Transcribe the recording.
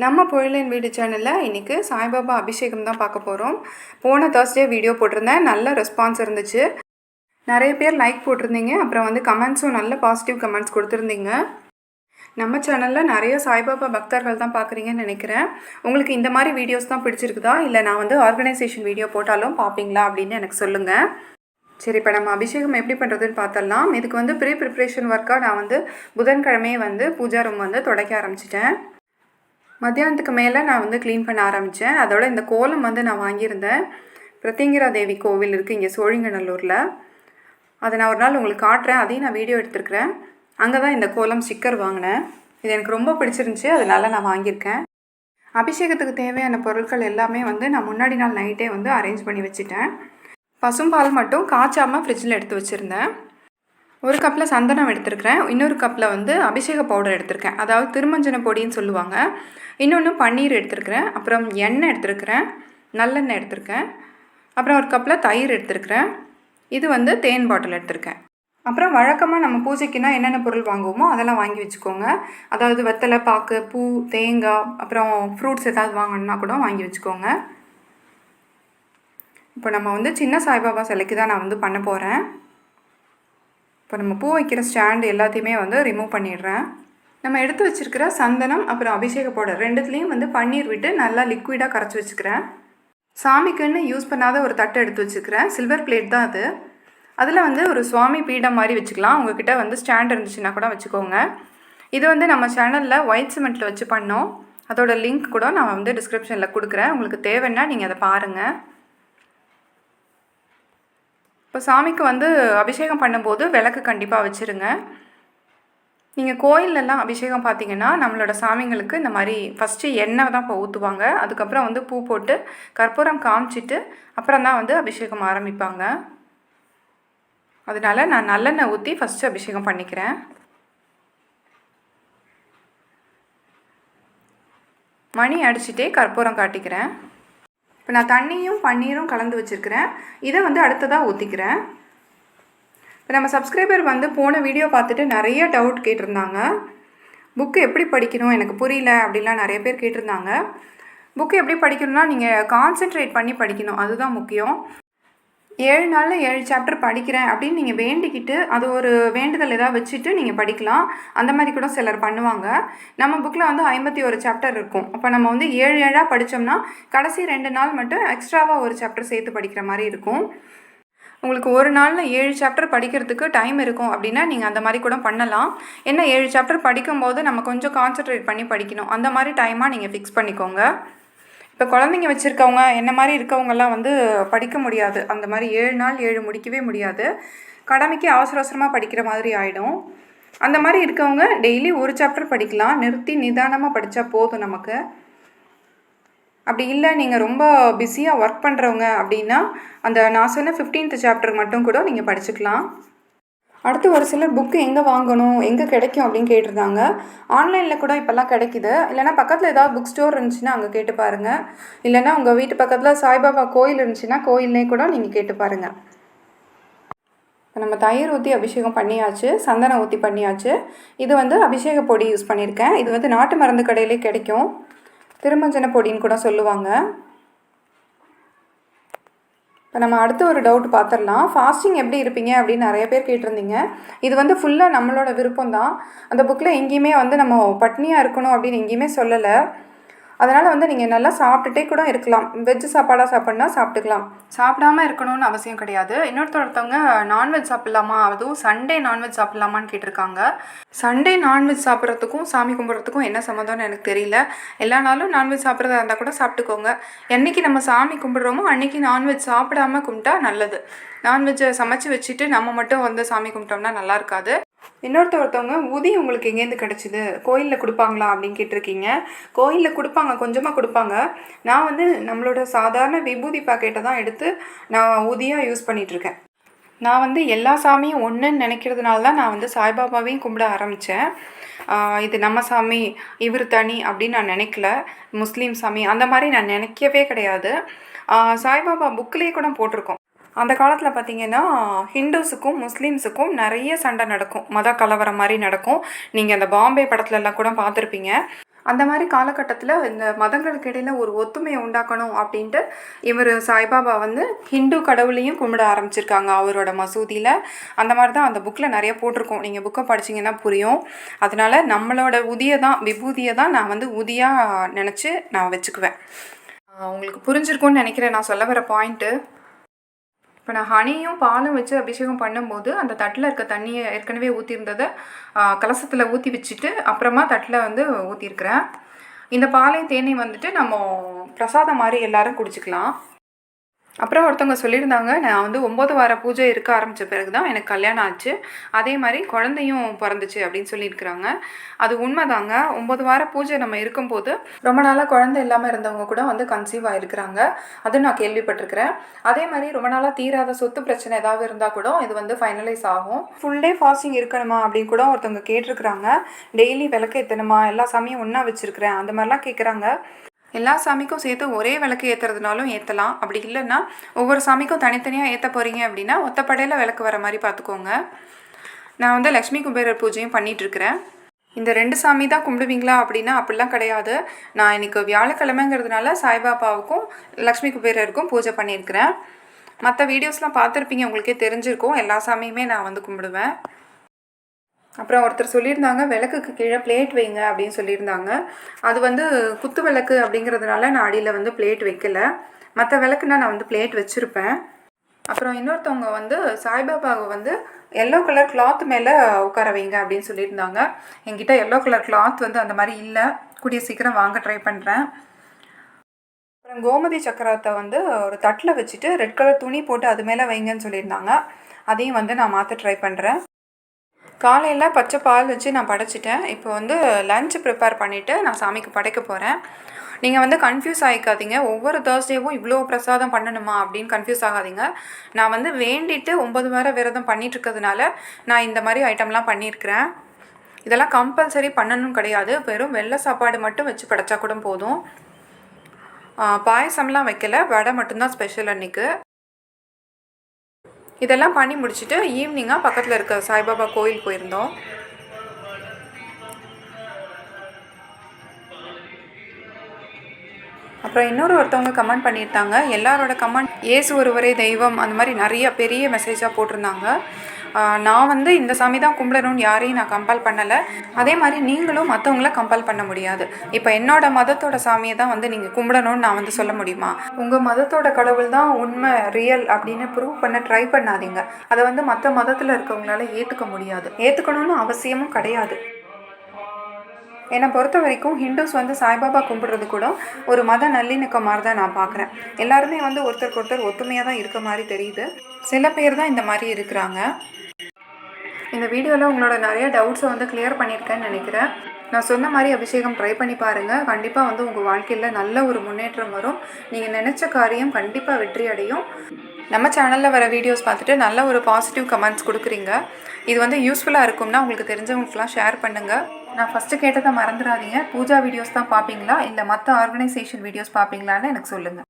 நம்ம பொழிலின் வீடு சேனலில் இன்றைக்கி சாய்பாபா அபிஷேகம் தான் பார்க்க போகிறோம். போன Thursday வீடியோ போட்டிருந்தேன். நல்ல ரெஸ்பான்ஸ் இருந்துச்சு. நிறைய பேர் லைக் போட்டிருந்தீங்க. அப்புறம் கமெண்ட்ஸும் நல்ல பாசிட்டிவ் கமெண்ட்ஸ் கொடுத்துருந்தீங்க. நம்ம சேனலில் நிறைய சாய்பாபா பக்தர்கள் தான் பார்க்குறீங்கன்னு நினைக்கிறேன். உங்களுக்கு இந்த மாதிரி வீடியோஸ் தான் பிடிச்சிருக்குதா, இல்லை நான் ஆர்கனைசேஷன் வீடியோ போட்டாலும் பார்ப்பீங்களா அப்படின்னு எனக்கு சொல்லுங்கள். சரி, இப்போ நம்ம அபிஷேகம் எப்படி பண்ணுறதுன்னு பார்த்தலாம். இதுக்கு ப்ரிப்ரேஷன் ஒர்க்காக நான் புதன்கிழமையே பூஜா ரூம் துடைக்க ஆரம்பிச்சிட்டேன். மத்தியானத்துக்கு மேலே நான் க்ளீன் பண்ண ஆரம்பித்தேன். அதோட இந்த கோலம் நான் வாங்கியிருந்தேன். பிரத்யங்கிரா தேவி கோவில் இருக்குது இங்கே சோழிங்கநல்லூரில். அதை நான் ஒரு நாள் உங்களுக்கு காட்டுறேன். அதையும் நான் வீடியோ எடுத்துருக்கிறேன். அங்கே தான் இந்த கோலம் ஸ்டிக்கர் வாங்கினேன். இது எனக்கு ரொம்ப பிடிச்சிருந்துச்சி, அதனால நான் வாங்கியிருக்கேன். அபிஷேகத்துக்கு தேவையான பொருட்கள் எல்லாமே நான் முன்னாடி நாள் நைட்டே அரேஞ்ச் பண்ணி வச்சுட்டேன். பசும்பால் மட்டும் காய்ச்சாமல் ஃப்ரிட்ஜில் எடுத்து வச்சுருந்தேன். ஒரு கப்பில் சந்தனம் எடுத்துருக்கிறேன். இன்னொரு கப்பில் அபிஷேக பவுடர் எடுத்துருக்கேன், அதாவது திருமஞ்சன பொடின்னு சொல்லுவாங்க. இன்னொன்று பன்னீர் எடுத்துருக்கிறேன். அப்புறம் எண்ணெய் எடுத்துருக்கிறேன், நல்லெண்ணெய் எடுத்துருக்கேன். அப்புறம் ஒரு கப்பில் தயிர் எடுத்துருக்கிறேன். இது தேன் பாட்டில் எடுத்துருக்கேன். அப்புறம் வழக்கமாக நம்ம பூஜைக்குன்னா என்னென்ன பொருள் வாங்குவோமோ அதெல்லாம் வாங்கி வச்சுக்கோங்க. அதாவது வெத்தலை, பாக்கு, பூ, தேங்காய், அப்புறம் ஃப்ரூட்ஸ் ஏதாவது வாங்கணுன்னா கூட வாங்கி வச்சுக்கோங்க. இப்போ நம்ம சின்ன சாய்பாபா சிலைக்கு தான் நான் பண்ண போகிறேன். இப்போ நம்ம பூ வைக்கிற ஸ்டாண்டு எல்லாத்தையுமே ரிமூவ் பண்ணிடுறேன். நம்ம எடுத்து வச்சுருக்கிற சந்தனம் அப்புறம் அபிஷேக பவுடர் ரெண்டுத்துலேயும் பன்னீர் விட்டு நல்லா லிக்விடாக கரைச்சி வச்சுக்கிறேன். சாமிக்குன்னு யூஸ் பண்ணாத ஒரு தட்டை எடுத்து வச்சுக்கிறேன். சில்வர் பிளேட் தான் அது. அதில் ஒரு சுவாமி பீடம் மாதிரி வச்சுக்கலாம். உங்கள்கிட்ட ஸ்டாண்ட் இருந்துச்சுன்னா கூட வச்சுக்கோங்க. இது நம்ம சேனலில் ஒயிட் சிமெண்ட்டில் வச்சு பண்ணோம். அதோட லிங்க் கூட நான் டிஸ்கிரிப்ஷனில் கொடுக்குறேன். உங்களுக்கு தேவைன்னா நீங்கள் அதை பாருங்கள். இப்போ சாமிக்கு அபிஷேகம் பண்ணும்போது விளக்கு கண்டிப்பாக வச்சுருங்க. நீங்கள் கோயிலெல்லாம் அபிஷேகம் பார்த்தீங்கன்னா நம்மளோட சாமிங்களுக்கு இந்த மாதிரி ஃபஸ்ட்டு எண்ணெய் தான் இப்போ ஊற்றுவாங்க. அதுக்கப்புறம் பூ போட்டு கற்பூரம் காமிச்சிட்டு அப்புறம் தான் அபிஷேகம் ஆரம்பிப்பாங்க. அதனால நான் நல்லெண்ணெய் ஊற்றி ஃபஸ்ட்டு அபிஷேகம் பண்ணிக்கிறேன். மணி அடிச்சுட்டே கற்பூரம் காட்டிக்கிறேன். இப்போ நான் தண்ணியும் பன்னீரும் கலந்து வச்சுருக்கிறேன். இதை அடுத்ததாக ஊற்றிக்கிறேன். இப்போ நம்ம சப்ஸ்கிரைபர் போன வீடியோ பார்த்துட்டு நிறைய டவுட் கேட்டிருந்தாங்க. புக்கு எப்படி படிக்கணும், எனக்கு புரியல அப்படின்லாம் நிறைய பேர் கேட்டிருந்தாங்க. புக்கு எப்படி படிக்கணும்னா நீங்கள் கான்சென்ட்ரேட் பண்ணி படிக்கணும், அதுதான் முக்கியம். 7 நாளில் 7 சாப்டர் படிக்கிறேன் அப்படின்னு நீங்கள் வேண்டிக்கிட்டு அது ஒரு வேண்டுதல் ஏதாவது வச்சுட்டு நீங்கள் படிக்கலாம். அந்த மாதிரி கூட சிலர் பண்ணுவாங்க. நம்ம புக்கில் 51 சாப்டர் இருக்கும். அப்போ நம்ம 7 படித்தோம்னா கடைசி 2 நாள் மட்டும் எக்ஸ்ட்ராவாக ஒரு சாப்டர் சேர்த்து படிக்கிற மாதிரி இருக்கும். உங்களுக்கு ஒரு நாளில் 7 சாப்டர் படிக்கிறதுக்கு டைம் இருக்கும் அப்படின்னா நீங்கள் அந்த மாதிரி கூட பண்ணலாம். ஏன்னா 7 சாப்டர் படிக்கும்போது நம்ம கொஞ்சம் கான்சென்ட்ரேட் பண்ணி படிக்கணும். அந்த மாதிரி டைமாக நீங்கள் ஃபிக்ஸ் பண்ணிக்கோங்க. இப்போ குழந்தைங்க வச்சுருக்கவங்க என்ன மாதிரி இருக்கவங்கெல்லாம் படிக்க முடியாது. அந்த மாதிரி 7 நாள் 7 முடிக்கவே முடியாது. கடமைக்கு அவசர அவசரமாக படிக்கிற மாதிரி ஆகிடும். அந்த மாதிரி இருக்கவங்க டெய்லி ஒரு சாப்டர் படிக்கலாம். நிறுத்தி நிதானமாக படித்தா போதும் நமக்கு. அப்படி இல்லை நீங்கள் ரொம்ப பிஸியாக ஒர்க் பண்ணுறவங்க அப்படின்னா அந்த நான் சொன்ன 15th சாப்டர் மட்டும் கூட நீங்கள் படிச்சுக்கலாம். அடுத்து ஒரு சிலர் புக்கு எங்கே வாங்கணும், எங்கே கிடைக்கும் அப்படின்னு கேட்டிருந்தாங்க. ஆன்லைனில் கூட இப்போல்லாம் கிடைக்குது. இல்லைனா பக்கத்தில் ஏதாவது புக் ஸ்டோர் இருந்துச்சுன்னா அங்கே கேட்டு பாருங்கள். இல்லைனா உங்கள் வீட்டு பக்கத்தில் சாய்பாபா கோயில் இருந்துச்சுன்னா கோயிலே கூட நீங்கள் கேட்டு பாருங்கள். இப்போ நம்ம தயிர் ஊற்றி அபிஷேகம் பண்ணியாச்சு, சந்தனம் ஊற்றி பண்ணியாச்சு. இது அபிஷேக பொடி யூஸ் பண்ணியிருக்கேன். இது நாட்டு மருந்து கடையிலே கிடைக்கும். திருமஞ்சன பொடின்னு கூட சொல்லுவாங்க. இப்போ நம்ம அடுத்த ஒரு டவுட் பார்த்துடலாம். ஃபாஸ்டிங் எப்படி இருப்பீங்க அப்படின்னு நிறைய பேர் கேட்டிருந்தீங்க. இது ஃபுல்லாக நம்மளோட விருப்பம் தான். அந்த புக்கில் எங்கேயுமே நம்ம பட்னியாக இருக்கணும் அப்படின்னு எங்கேயுமே சொல்லலை. அதனால் நீங்கள் நல்லா சாப்பிட்டுட்டே கூட இருக்கலாம். வெஜ்ஜு சாப்பாடாக சாப்பிட்னா சாப்பிட்டுக்கலாம். சாப்பிடாமல் இருக்கணும்னு அவசியம் கிடையாது. ஒருத்தவங்க நான்வெஜ் சாப்பிட்லாமா, அதுவும் சண்டே நான்வெஜ் சாப்பிட்லாமான்னு கேட்டிருக்காங்க. சண்டே நான்வெஜ் சாப்பிட்றதுக்கும் சாமி கும்பிட்றதுக்கும் என்ன சம்மந்தம்னு எனக்கு தெரியல. எல்லா நாளும் நான்வெஜ் சாப்பிட்றதா இருந்தால் கூட சாப்பிட்டுக்கோங்க. என்றைக்கு நம்ம சாமி கும்பிட்றோமோ அன்றைக்கி நான்வெஜ் சாப்பிடாமல் கும்பிட்டா நல்லது. நான்வெஜ்ஜை சமைச்சு வச்சுட்டு நம்ம மட்டும் சாமி கும்பிட்டோம்னா நல்லா இருக்காது. ஒருத்தவங்க ஊதி உங்களுக்கு எங்கேருந்து கிடச்சிது, கோயிலில் கொடுப்பாங்களா அப்படின்னு கேட்டிருக்கீங்க. கோயிலில் கொடுப்பாங்க, கொஞ்சமாக கொடுப்பாங்க. நான் நம்மளோட சாதாரண விபூதி பாக்கெட்டை தான் எடுத்து நான் ஊதியாக யூஸ் பண்ணிகிட்ருக்கேன். நான் எல்லா சாமியும் ஒன்றுன்னு நினைக்கிறதுனால தான் நான் சாய்பாபாவையும் கும்பிட ஆரம்பித்தேன். இது நம்ம சாமி, இவர் தனி அப்படின்னு நான் நினைக்கல. முஸ்லீம் சாமி அந்த மாதிரி நான் நினைக்கவே கிடையாது. சாய்பாபா புக்கிலே கூட போட்டிருக்கோம். அந்த காலத்தில் பார்த்திங்கன்னா ஹிந்துஸுக்கும் முஸ்லீம்ஸுக்கும் நிறைய சண்டை நடக்கும், மத கலவரம் மாதிரி நடக்கும். நீங்கள் அந்த பாம்பே படத்துலலாம் கூட பார்த்துருப்பீங்க. அந்த மாதிரி காலகட்டத்தில் இந்த மதங்களுக்கு இடையில் ஒரு ஒத்துமையை உண்டாக்கணும் அப்படின்ட்டு இவர் சாய்பாபா வந்து ஹிந்து கடவுளையும் கும்பிட ஆரம்பிச்சிருக்காங்க அவரோட மசூதியில். அந்த மாதிரி தான் அந்த புக்கில் நிறைய போட்டிருக்கோம், நீங்கள் புக்கை படிச்சிங்கன்னா புரியும். அதனால் நம்மளோட விபூதியை தான் நான் வந்து ஊதியாக நினச்சி நான் வச்சுக்குவேன். உங்களுக்கு புரிஞ்சிருக்கும்னு நினைக்கிறேன் நான் சொல்ல வர பாயிண்ட்டு. இப்போ நான் ஹனியும் பாலும் வச்சு அபிஷேகம் பண்ணும்போது அந்த தட்டில் இருக்க தண்ணியை ஏற்கனவே ஊற்றிருந்ததை கலசத்தில் ஊற்றி வச்சுட்டு அப்புறமா தட்டில் வந்து ஊற்றிருக்கிறேன். இந்த பாலையும் தேனையும் வந்துட்டு நம்ம பிரசாதம் மாதிரி எல்லோரும் குடிச்சிக்கலாம். அப்புறம் ஒருத்தவங்க சொல்லியிருந்தாங்க, நான் வந்து 9 வார பூஜை இருக்க ஆரம்பித்த பிறகு தான் எனக்கு கல்யாணம் ஆச்சு, அதே மாதிரி குழந்தையும் பிறந்துச்சு அப்படின்னு சொல்லியிருக்கிறாங்க. அது உண்மைதாங்க. 9 வார பூஜை நம்ம இருக்கும்போது ரொம்ப நாளாக குழந்தை இல்லாமல் இருந்தவங்க கூட வந்து கன்சீவ் ஆகிருக்கிறாங்க, அது நான் கேள்விப்பட்டிருக்கிறேன். அதே மாதிரி ரொம்ப நாளாக தீராத சொத்து பிரச்சனை ஏதாவது இருந்தால் கூட இது வந்து ஃபைனலைஸ் ஆகும். ஃபுல் டே ஃபாஸ்டிங் இருக்கணுமா அப்படின்னு கூட ஒருத்தவங்க கேட்டிருக்கிறாங்க. டெய்லி விளக்கு ஏற்றணுமா, எல்லா சாமியும் ஒன்றா வச்சுருக்கிறேன் அந்த மாதிரிலாம் கேட்குறாங்க. எல்லா சாமிக்கும் சேர்த்து ஒரே விளக்கு ஏற்றுறதுனாலும் ஏற்றலாம். அப்படி இல்லைன்னா ஒவ்வொரு சாமிக்கும் தனித்தனியாக ஏற்ற போகிறீங்க அப்படின்னா ஒத்தப்படையில் விளக்கு வர மாதிரி பார்த்துக்கோங்க. நான் வந்து லக்ஷ்மி குபேரர் பூஜையும் பண்ணிகிட்ருக்கிறேன். இந்த 2 சாமி தான் கும்பிடுவீங்களா அப்படின்னா அப்படிலாம் கிடையாது. நான் இன்றைக்கி வியாழக்கிழமைங்கிறதுனால சாய்பாபாவுக்கும் லக்ஷ்மி குபேரருக்கும் பூஜை பண்ணியிருக்கிறேன். மற்ற வீடியோஸ்லாம் பார்த்துருப்பீங்க, உங்களுக்கே தெரிஞ்சிருக்கும். எல்லா சாமியுமே நான் வந்து கும்பிடுவேன். அப்புறம் ஒருத்தர் சொல்லியிருந்தாங்க, விளக்குக்கு கீழே பிளேட் வைங்க அப்படின்னு சொல்லியிருந்தாங்க. அது வந்து குத்து விளக்கு அப்படிங்கிறதுனால நான் அடியில் வந்து பிளேட் வைக்கலை. மற்ற விளக்குனா நான் வந்து பிளேட் வச்சுருப்பேன். அப்புறம் இன்னொருத்தவங்க வந்து சாய்பாபாவை வந்து எல்லோ கலர் கிளாத் மேலே உட்கார வைங்க அப்படின்னு சொல்லியிருந்தாங்க. என்கிட்ட எல்லோ கலர் கிளாத் வந்து அந்த மாதிரி இல்லை, கூடிய சீக்கிரம் வாங்க ட்ரை பண்ணுறேன். அப்புறம் கோமதி சக்கரத்தை வந்து ஒரு தட்டில் வச்சுட்டு ரெட் கலர் துணி போட்டு அது மேலே வைங்கன்னு சொல்லியிருந்தாங்க. அதையும் வந்து நான் மாற்ற ட்ரை பண்ணுறேன். காலையில் பச்சை பால் வச்சு நான் படைச்சிட்டேன். இப்போ வந்து லஞ்ச் ப்ரிப்பேர் பண்ணிவிட்டு நான் சாமிக்கு படைக்க போகிறேன். நீங்கள் வந்து கன்ஃபியூஸ் ஆகிக்காதீங்க, ஒவ்வொரு தேர்ஸ்டேவும் இவ்வளோ பிரசாதம் பண்ணணுமா அப்படின்னு கன்ஃபியூஸ் ஆகாதீங்க. நான் வந்து வேண்டிட்டு 9 வார விரதம் பண்ணிகிட்ருக்கிறதுனால நான் இந்த மாதிரி ஐட்டம்லாம் பண்ணியிருக்கிறேன். இதெல்லாம் கம்பல்சரி பண்ணணும் கிடையாது, வெறும் வெள்ளை சாப்பாடு மட்டும் வச்சு படைச்சா கூட போதும். பாயசம்லாம் வைக்கல, வடை மட்டும்தான் ஸ்பெஷல் அன்றைக்கு. இதெல்லாம் பண்ணி முடிச்சுட்டு ஈவினிங்காக பக்கத்தில் இருக்க சாய்பாபா கோயில் போயிருந்தோம். அப்புறம் ஒருத்தவங்க கமெண்ட் பண்ணியிருந்தாங்க. எல்லாரோட கமெண்ட் ஏசு ஒருவரே தெய்வம் அந்த மாதிரி நிறைய பெரிய மெசேஜாக போட்டிருந்தாங்க. நான் வந்து இந்த சாமி தான் கும்பிடணும்னு யாரையும் நான் கம்பல் பண்ணலை. அதே மாதிரி நீங்களும் மற்றவங்கள கம்பல் பண்ண முடியாது. இப்போ என்னோடய மதத்தோட சாமியை தான் வந்து நீங்கள் கும்பிடணும்னு நான் வந்து சொல்ல முடியுமா? உங்கள் மதத்தோட கடவுள் தான் உண்மை ரியல் அப்படின்னு ப்ரூவ் பண்ண ட்ரை பண்ணாதீங்க. அதை வந்து மற்ற மதத்தில் இருக்கவங்களால ஏற்றுக்க முடியாது, ஏற்றுக்கணும்னு அவசியமும் கிடையாது. என்னை பொறுத்த வரைக்கும் ஹிந்துஸ் வந்து சாய்பாபா கும்பிடுறது கூட ஒரு மத நல்லிணக்கம் மாதிரி தான் நான் பார்க்குறேன். எல்லாருமே வந்து ஒருத்தருக்கு ஒருத்தர் ஒத்துமையாக தான் இருக்க மாதிரி தெரியுது. சில பேர் தான் இந்த மாதிரி இருக்கிறாங்க. இந்த வீடியோவில் உங்களோட நிறைய டவுட்ஸை வந்து கிளியர் பண்ணியிருக்கேன்னு நினைக்கிறேன். நான் சொன்ன மாதிரி அபிஷேகம் ட்ரை பண்ணி பாருங்கள். கண்டிப்பாக வந்து உங்கள் வாழ்க்கையில் நல்ல ஒரு முன்னேற்றம் வரும். நீங்கள் நினச்ச காரியம் கண்டிப்பாக வெற்றி அடையும். நம்ம சேனலில் வர வீடியோஸ் பார்த்துட்டு நல்ல ஒரு பாசிட்டிவ் கமெண்ட்ஸ் கொடுக்குறீங்க. இது வந்து யூஸ்ஃபுல்லாக இருக்கும்னா உங்களுக்கு தெரிஞ்சவங்களுக்குலாம் ஷேர் பண்ணுங்கள். நான் ஃபஸ்ட்டு கேட்டதை மறந்துடாதீங்க, பூஜா வீடியோஸ் தான் பார்ப்பீங்களா இல்லை மற்ற ஆர்கனைசேஷன் வீடியோஸ் பார்ப்பீங்களான்னு எனக்கு சொல்லுங்கள்.